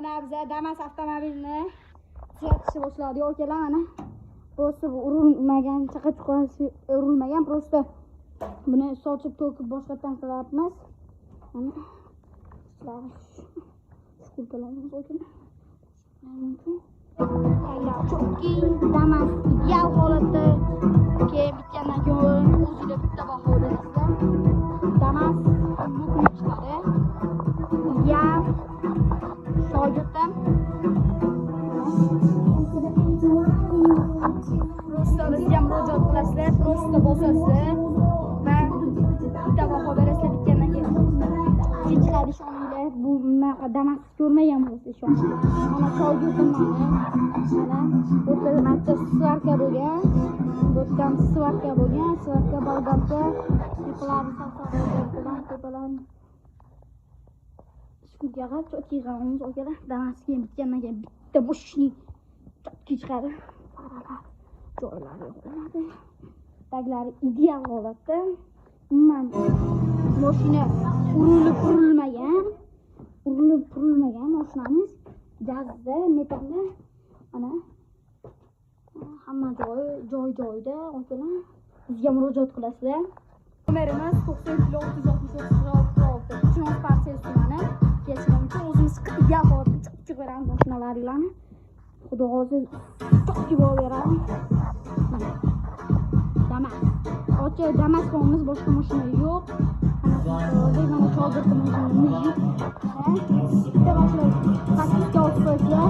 Mana biza Damas avtomobilni tuzatishni boshladik akalar. Mana просто urilmagan, chaqa-chuqasi urilmagan, просто buni sochib to'kib boshqatdan qilyapmiz. Mana skulkalarimiz akalar. Tayyor chokki Damas ideal holatda keyin bitgandan keyin o'zingizga bitta baho berasizlar. Damas mutlulukchilari ideal shogirddan просто bizga murojaat qilasizlar, просто bosasizlar va bitta baho berasizlar bitgandan keyin. Chiqadi ishoninglar, bu Damas ko'rmagan bo'lsa ishoninglar. Mana shogirdim mana. Mana bu marta svarka bo'lgan. Bo'tdan svarka bo'lgan, svarka bolgarda tepalarni saqlab tepalarni. Shunga chotki g'amimiz akalar. Damas keyin bitgandan keyin bitta bo'shni chotki chiqadi. Joylari yo'qoladi. Taglari ideal holatda. Umuman mashina urilmagan mashinamiz gazda, metalda. Mana hamma joyida akalar. Bizga murojaat qilasizlar. Nomerimiz 90 Chinoz Parsel tumani. Kelishim uchun o'zimiz ideal holatda chiqib beramiz mashinalarni. Xudo o'zi chiqib beradi. Damas. Ocha Damas bo'lamiz, boshqa mashina yo'q. Mana shogirdimiz bitta boshlaydi. Taktikka o'tib qo'ysa